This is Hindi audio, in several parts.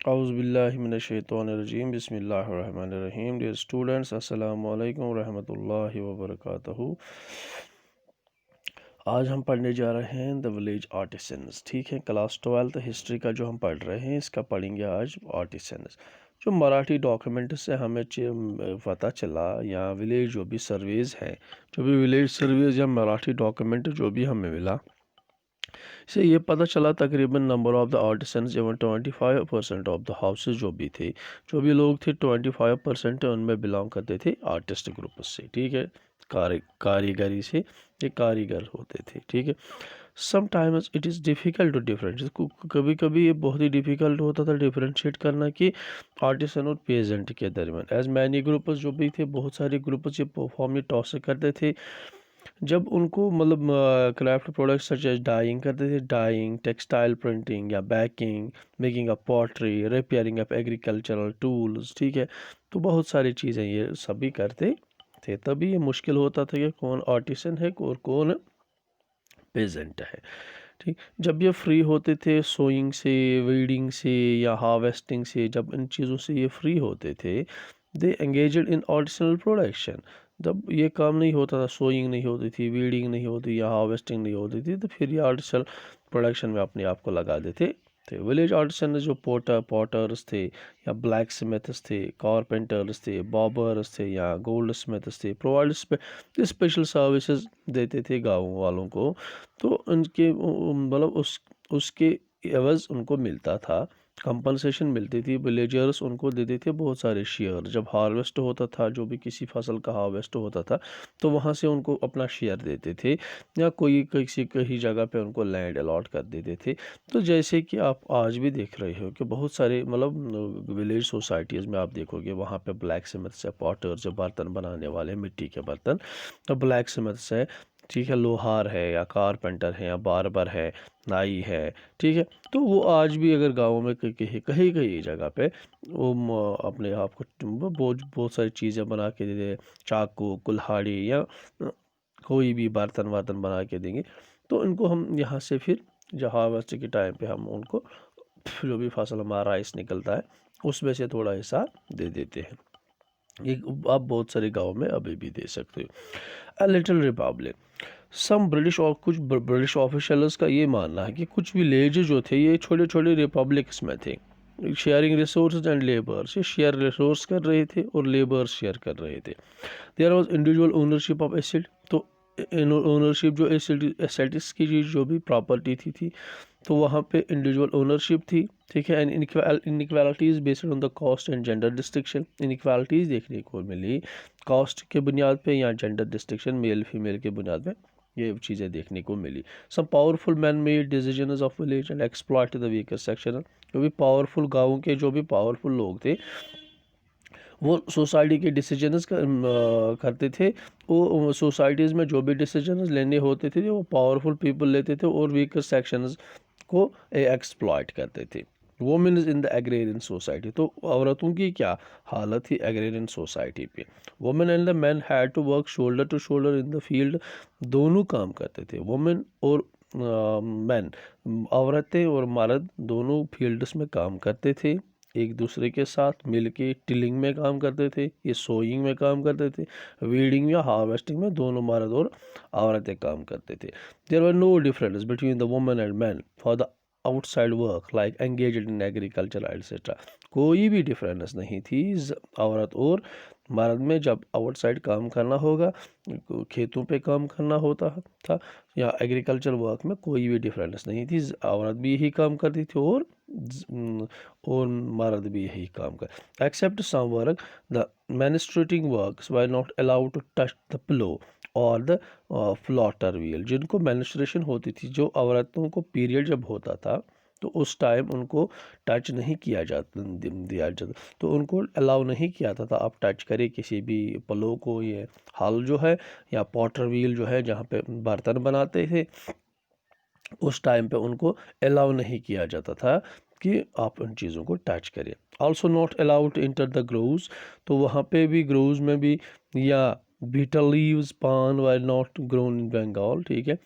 औज़ुबिल्लाहिमिनश्शैतानिर्रजीम बिस्मिल्लाहिर्रहमानिर्रहीम। डियर स्टूडेंट्स, अस्सलामु अलैकुम रहमतुल्लाहि व बरकातहू। आज हम पढ़ने जा रहे हैं द विलेज आर्टिसंस। ठीक है, क्लास 12th हिस्ट्री का जो हम पढ़ रहे हैं इसका पढ़ेंगे आज आर्टिसंस। जो मराठी डॉक्यूमेंट से हमें पता चला या विलेज जो भी सर्वेज़ हैं, जो भी विलेज सर्वेज़ या मराठी डॉक्यूमेंट जो भी हमें मिला, से ये पता चला तकरीबन नंबर ऑफ़ द आर्टिसंस एवं 25% ऑफ द हाउसेस जो भी थे, जो भी लोग थे 25% उनमें बिलोंग करते थे आर्टिस्ट ग्रुप से। ठीक है, कारीगरी से, ये कारीगर होते थे। ठीक है, sometimes it is difficult to differentiate, कभी कभी ये बहुत ही डिफ़िकल्ट होता था डिफरेंशिएट करना कि आर्टिसन और पेजेंट के दरमियान। एज मैनी ग्रुप्स जो भी थे, बहुत सारे ग्रुप्स ये परफॉर्म ये टॉस करते थे जब उनको मतलब craft products such as dyeing करते थे, डाइंग, टेक्सटाइल प्रिंटिंग या baking, making of pottery, repairing of agricultural tools. ठीक है, तो बहुत सारी चीज़ें ये सभी करते थे। तभी ये मुश्किल होता था कि कौन आर्टिसन है और कौन पेजेंट है। ठीक, जब ये फ्री होते थे सोइंग से, वीडिंग से या हार्वेस्टिंग से, जब इन चीज़ों से ये फ्री होते थे, दे एंगेजड इन आर्टिसनल प्रोडक्शन। जब ये काम नहीं होता था, सोइंग नहीं होती थी, वीडिंग नहीं होती या हार्वेस्टिंग नहीं होती थी, तो फिर ये आर्टिसनल प्रोडक्शन में अपने आप को लगा देते थे। विलेज आर्टिसन जो पॉटर्स थे या ब्लैक स्मिथ्स थे, कारपेंटर्स थे, बॉबर्स थे या गोल्ड स्मिथ्स थे, प्रोवाइड स्पेशल सर्विसेज देते थे गाँव वालों को। तो उनके मतलब उसके एवज़ उनको मिलता था, कंपनसेशन मिलती थी। विलेजर्स उनको देते थे बहुत सारे शेयर। जब हार्वेस्ट होता था, जो भी किसी फसल का हार्वेस्ट होता था, तो वहाँ से उनको अपना शेयर देते थे या कोई किसी कहीं जगह पे उनको लैंड अलॉट कर देते थे। तो जैसे कि आप आज भी देख रहे हो कि बहुत सारे मतलब विलेज सोसाइटीज़ में आप देखोगे वहाँ पे ब्लैक स्मिथ्स है, पॉटर्स जो बर्तन बनाने वाले मिट्टी के बर्तन, तो ब्लैक स्मिथ्स है। ठीक है, लोहार है या कारपेंटर है या बार्बर है, नाई है। ठीक है, तो वो आज भी अगर गाँव में कहीं कहीं कहीं जगह पे वो अपने आप को बहुत बहुत सारी चीज़ें बना के दे दे, चाकू, कुल्हाड़ी या कोई भी बर्तन वर्तन बना के देंगे। तो इनको हम यहाँ से फिर जहाँ हार्वेस्ट के टाइम पे हम उनको जो भी फसल हमारा राइस निकलता है उसमें से थोड़ा हिस्सा दे देते हैं। ये आप बहुत सारे गाँव में अभी भी दे सकते हो। A little republic, some British और कुछ ब्रिटिश ऑफिशियल्स का ये मानना है कि कुछ विलेज जो थे ये छोटे छोटे रिपब्लिक्स में थे। शेयरिंग रिसोर्स एंड लेबर्स, ये शेयर रिसोर्स कर रहे थे और लेबर्स शेयर कर रहे थे। There was individual ownership of asset, तो ओनरशिप जो एसेट्स की जो भी प्रॉपर्टी थी, तो वहाँ पे इंडिविजुअल ओनरशिप थी। ठीक है, and inequalities based on the cost and gender distinction, inequalities देखने को मिली कॉस्ट के बुनियाद पे या जेंडर डिस्टिंक्शन मेल फीमेल के बुनियाद पे, ये चीज़ें देखने को मिली। Some powerful man made decisions of village and exploit the weaker section, जो भी पावरफुल गाँव के जो भी पावरफुल लोग थे वो सोसाइटी के डिसीजंस करते थे। वो सोसाइटीज़ में जो भी डिसीजंस लेने होते थे वो पावरफुल पीपल लेते थे और वीकर सेक्शंस को एक्सप्लॉइट करते थे। Womens in the agrarian society, तो औरतों की क्या हालत थी एग्रेरियन सोसाइटी पे। Women and the man had to work shoulder to shoulder in the field, दोनों काम करते थे। वुमेन और मैन, औरतें और मर्द दोनों फील्ड्स में काम करते थे, एक दूसरे के साथ मिल के टिलिंग में काम करते थे, ये सोइंग में काम करते थे, वीडिंग या हार्वेस्टिंग में दोनों मर्द और औरतें काम करते थे। There were no difference between the women and man for the outside work like engaged in agriculture etcetera, कोई भी डिफरेंस नहीं थी औरत और मर्द में। जब आउटसाइड काम करना होगा, खेतों पे काम करना होता था या एग्रीकल्चर वर्क में, कोई भी डिफरेंस नहीं थी। औरत भी यही काम करती थी और मर्द भी यही काम कर। Except some work, the menstruating works were not allowed to touch the plough और द फ्लॉटर व्हील, जिनको मैनिस्ट्रेशन होती थी, जो औरतों को पीरियड जब होता था तो उस टाइम उनको टच नहीं किया जाता दिया जाता, तो उनको अलाउ नहीं किया था आप टच करें किसी भी प्लो को। ये हल जो है या पॉटर व्हील जो है जहाँ पे बर्तन बनाते थे, उस टाइम पे उनको अलाउ नहीं किया जाता था कि आप उन चीज़ों को टच करें। Also not allowed to enter the groves, तो वहाँ पे भी ग्रोव्स में भी या betel leaves paan were not grown in Bengal, ठीक है,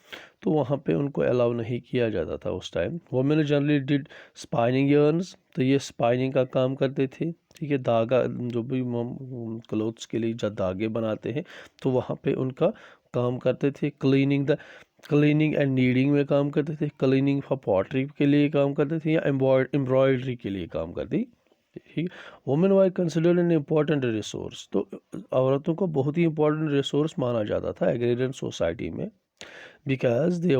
तो वहाँ पे उनको अलाउ नहीं किया जाता था उस time. Women generally did spinning yearns, तो ये स्पाइनिंग का काम करते थे, ठीक है, धागा जो भी क्लोथ्स के लिए जब धागे बनाते हैं तो वहाँ पे उनका काम करते थे। क्लीनिंग एंड नीडिंग में काम करते थे, क्लीनिंग फॉर पॉटरी के लिए काम करते थे, या एम्ब्रॉयडरी के लिए काम करती, ठीक। Women war considered an important resource, तो औरतों को बहुत ही इंपॉर्टेंट रिसोर्स माना जाता था एग्रेरियन सोसाइटी में, because they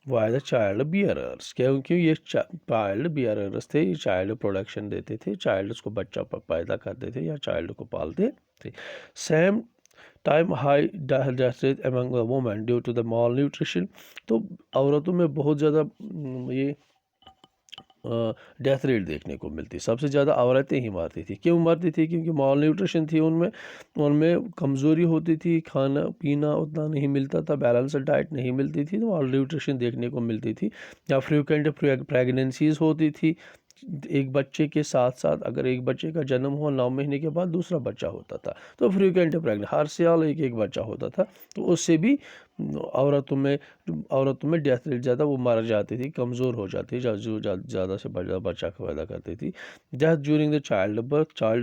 why the child bearers, क्योंकि ये चाइल्ड बियरर्स थे, ये चाइल्ड प्रोडक्शन देते थे, चाइल्ड को बच्चा पैदा करते थे या चाइल्ड को पालते थे। Same time high death rate among the women due to the malnutrition, तो औरतों में बहुत ज़्यादा ये डेथ रेट देखने को मिलती। सबसे ज़्यादा औरतें ही मरती थी। क्यों मरती थी? क्योंकि माल न्यूट्रिशन थी उनमें, उनमें कमज़ोरी होती थी, खाना पीना उतना नहीं मिलता था, बैलेंस डाइट नहीं मिलती थी, तो माल न्यूट्रिशन देखने को मिलती थी। या फ्रीक्वेंट प्रेगनेंसीज होती थी, एक बच्चे के साथ साथ अगर एक बच्चे का जन्म हुआ 9 महीने के बाद दूसरा बच्चा होता था, तो फ्रीक्वेंट प्रेगनेंट हर साल एक एक बच्चा होता था, तो उससे भी औरतों में डेथ रेट ज़्यादा, वो मर जाती थी, कमज़ोर हो जाती थी, जो ज़्यादा से ज़्यादा बच्चा पैदा करती थी। Death during the child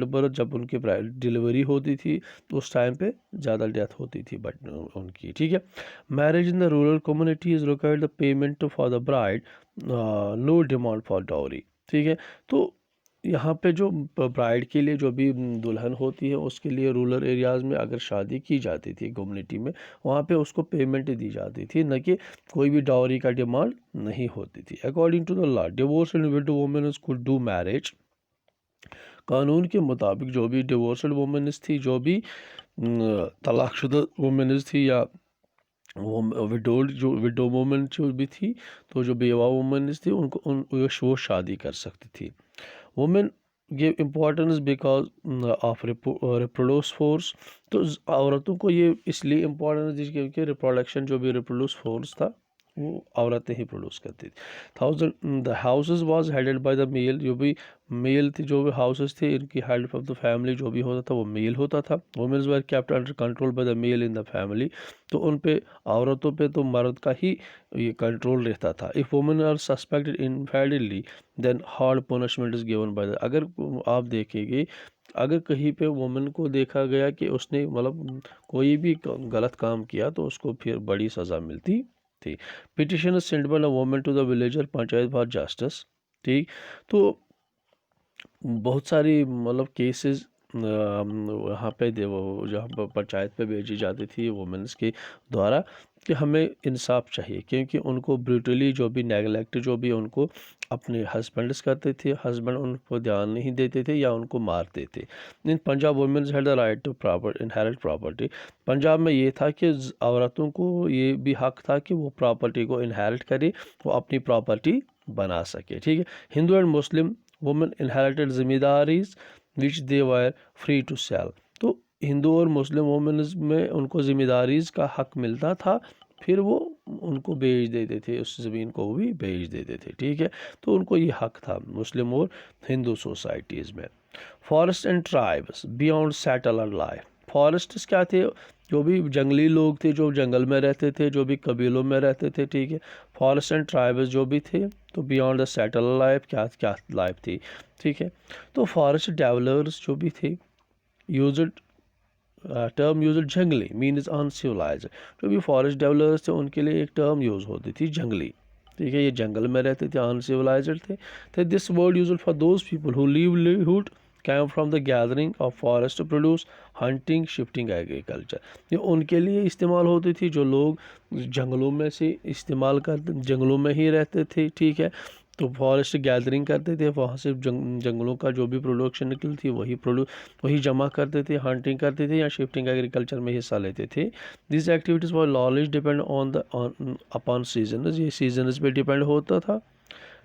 birth, जब उनकी डिलीवरी होती थी तो उस टाइम पे ज़्यादा डेथ होती थी बट उनकी, ठीक है। Marriage in the rural community is required the payment for the bride, no demand for dowry, ठीक है। तो यहाँ पे जो ब्राइड के लिए जो भी दुल्हन होती है उसके लिए रूरल एरियाज़ में अगर शादी की जाती थी कम्युनिटी में, वहाँ पे उसको पेमेंट दी जाती थी, न कि कोई भी डाउरी का डिमांड नहीं होती थी। According to the law divorce and widow womens could do marriage, कानून के मुताबिक जो भी डिवोर्सड वुमेन्स थी, जो भी तलाकशुदा वुमेन्स थी, या विडो वुमेन जो भी थी, तो जो बेवा वुमेन्स थी उनको वो शादी कर सकती थी। Women give importance because of reproduce force, तो औरतों को ये इसलिए इम्पोर्टेंस दी क्योंकि रिप्रोडक्शन जो भी रिप्रोड्यूस फोर्स था वो औरतें ही प्रोड्यूस करती थी। The houses was headed by the male, जो भी मेल थी, जो भी हाउसेस थे इनकी हेड ऑफ द फैमिली जो भी होता था वो मेल होता था। Womens were kept under control by the male in the family, तो उन पे औरतों पे तो मर्द का ही ये कंट्रोल रहता था। If women are suspected infidelity then hard punishment is given by the, अगर आप देखेंगे अगर कहीं पे वुमेन को देखा गया कि उसने मतलब कोई भी गलत काम किया तो उसको फिर बड़ी सज़ा मिलती थी। Petition send by the women to the villager panchayat for justice, ठीक। तो बहुत सारी मतलब केसेस वहाँ पे जहाँ पर पंचायत पे भेजी जाती थी वुमेन्स के द्वारा कि हमें इंसाफ चाहिए, क्योंकि उनको ब्रूटली जो भी नेगलेक्ट जो भी उनको अपने हस्बैंड्स करते थे, हस्बैंड उनको ध्यान नहीं देते थे या उनको मारते थे। In Punjab womens had the right to inherit property, Punjab में ये था कि औरतों को ये भी हक था कि वो प्रॉपर्टी को इनहेरिट करे, वो अपनी प्रॉपर्टी बना सके, ठीक है। Hindu and Muslim women inherited जिम्मेदारीज which they were free to sell, तो हिंदू और मुस्लिम वुमेन्स में उनको जिम्मेदारीज का हक मिलता था, फिर वो उनको बेच देते थे, उस ज़मीन को भी बेच देते थे, ठीक है। तो उनको ये हक था मुस्लिम और हिंदू सोसाइटीज़ में। Forest and tribes beyond settler life, forests क्या थे? जो भी जंगली लोग थे जो जंगल में रहते थे, जो भी कबीलों में रहते थे, ठीक है। फॉरेस्ट एंड ट्राइब्स जो भी थे, तो बियॉन्ड द सेटलर लाइफ क्या क्या लाइफ थी, ठीक है। तो फॉरेस्ट डेवलपर्स जो भी थे यूज्ड टर्म यूज जंगली मीन्स अनसिविलाइज, जो भी फॉरेस्ट डेवलपर्स थे उनके लिए एक टर्म यूज़ होती थी जंगली, ठीक है। ये जंगल में रहते थे, अनसिविलाइज्ड थे। This word used for those people who livelihood came from the gathering of forest produce, hunting, shifting agriculture, ये उनके लिए इस्तेमाल होती थी जो लोग जंगलों में से इस्तेमाल करते, जंगलों में ही रहते थे, ठीक है। तो फॉरेस्ट गैदरिंग करते थे, वहाँ से जंगलों का जो भी प्रोडक्शन निकलती थी वही जमा करते थे, हंटिंग करते थे या शिफ्टिंग एग्रीकल्चर में हिस्सा लेते थे। This activities for knowledge depend on upon seasons, ये सीजनस पे डिपेंड होता था,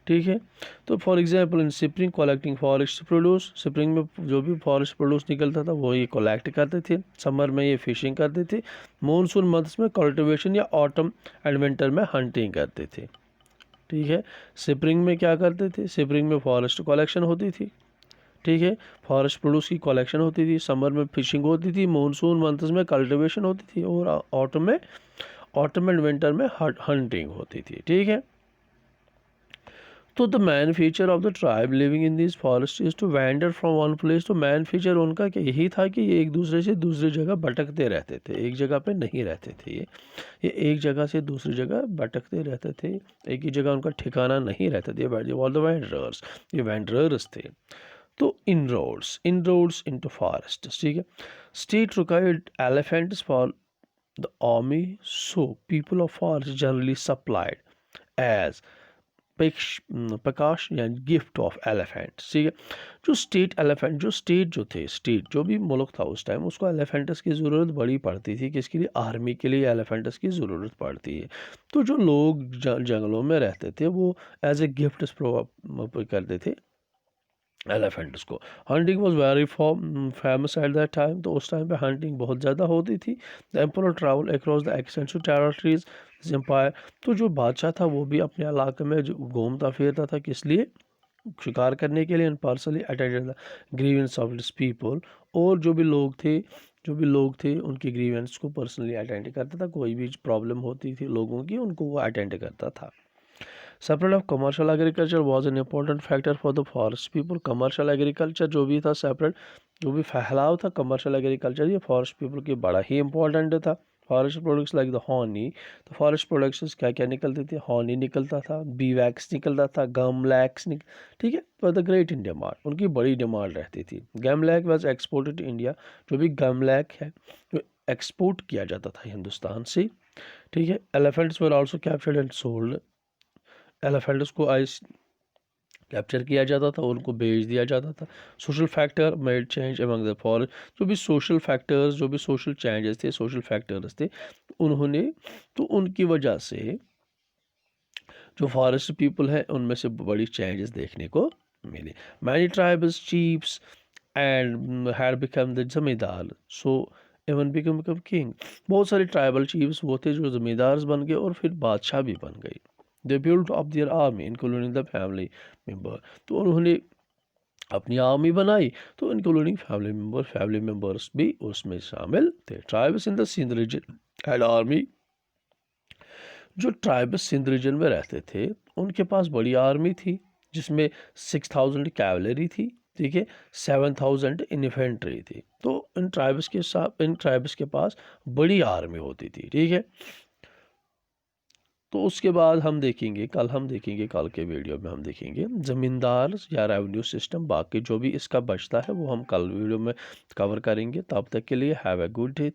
ठीक है। तो for example in spring collecting forest produce, spring में जो भी फॉरेस्ट प्रोड्यूस निकलता था वो ये कलेक्ट करते थे, समर में ये फिशिंग करते थे, मानसून मंथ्स में कल्टिवेशन या ऑटम एंड विंटर में हंटिंग करते थे, ठीक है। स्प्रिंग में क्या करते थे? स्प्रिंग में फॉरेस्ट कलेक्शन होती थी, ठीक है। फॉरेस्ट प्रोड्यूस की कलेक्शन होती थी, समर में फिशिंग होती थी, मानसून मंथ्स में कल्टीवेशन होती थी और ऑटम एंड विंटर में हंटिंग होती थी, ठीक है। तो the main feature of the tribe living in this forest is to wander from one place. तो मैन फीचर उनका यही था कि ये एक दूसरे से दूसरी जगह भटकते रहते थे, एक जगह पे नहीं रहते थे। ये एक जगह से दूसरी जगह भटकते रहते थे, एक ही जगह उनका ठिकाना नहीं रहता था। ये वैंडरर्स थे। तो इनरोड्स इनटू फॉरेस्ट, ठीक है। State required elephants for the army, so people of forest generally supplied as प्रकाश या गिफ्ट ऑफ एलिफेंट, ठीक है। जो स्टेट एलिफेंट, स्टेट जो भी मुल्क था उस टाइम, उसको एलिफेंटस की ज़रूरत बड़ी पड़ती थी। किसके लिए? आर्मी के लिए एलिफेंटस की ज़रूरत पड़ती है। तो जो लोग जंगलों में रहते थे वो एज ए गिफ्ट प्रोवाइड करते थे एलिफेंट्स को। Hunting was very famous at that time. तो उस टाइम पे हंटिंग बहुत ज़्यादा होती थी। The emperor travel across the extensive territories empire. तो जो बादशाह था वो भी अपने इलाके में घूमता फिरता था, किस लिए? शिकार करने के लिए। And personally attended the grievance of this people. और जो भी लोग थे उनकी ग्रीवेंस को पर्सनली अटेंड करता था। कोई भी प्रॉब्लम होती थी लोगों की, उनको वो अटेंड करता था। Separate of commercial agriculture was an important factor for the forest people. Commercial agriculture जो भी था, सेपरेट जो भी फैलाव था कमर्शियल एग्रीकल्चर, ये फॉरेस्ट पीपल के बड़ा ही इंपॉर्टेंट था। Forest products like the horny, तो फॉरेस्ट प्रोडक्ट्स क्या क्या निकलते थे? हॉनी निकलता था, बी वैक्स निकलता था, गम लैक्स ठीक है। For the great in demand, उनकी बड़ी डिमांड रहती थी। Gum lac was exported to India. जो भी गम लैक है जो एक्सपोर्ट किया जाता था हिंदुस्तान से, ठीक है। Elephants were also captured and sold. Elephants को आइस कैप्चर किया जाता था और उनको बेच दिया जाता था। Social factor made change among the forest. जो भी सोशल फैक्टर्स, जो भी सोशल चेंजेस थे, सोशल फैक्टर्स थे, उन्होंने, तो उनकी वजह से जो फॉरेस्ट पीपल है उनमें से बड़ी चेंजेस देखने को मिली। Many tribes chiefs and had become the zamindar, so even become king. बहुत सारे ट्राइबल चीफ्स वो थे जो जमींदार बन गए और फिर बादशाह भी बन गए। They built up there army including the family member. तो उन्होंने अपनी आर्मी बनाई, तो इंक्लूडिंग फैमिली मेंबर्स भी उसमें शामिल थे। Tribes in the Sindh region had army. जो ट्राइब्स सिंध रीजन में रहते थे उनके पास बड़ी आर्मी थी, जिसमें 6000 कैवलरी थी, ठीक है, 7000 इन्फेंट्री थी। तो इन ट्राइब्स के पास बड़ी आर्मी होती थी, ठीक है। तो उसके बाद हम देखेंगे कल के वीडियो में हम देखेंगे ज़मींदार या रेवेन्यू सिस्टम। बाकी जो भी इसका बचता है वो हम कल वीडियो में कवर करेंगे। तब तक के लिए हैव ए गुड डे।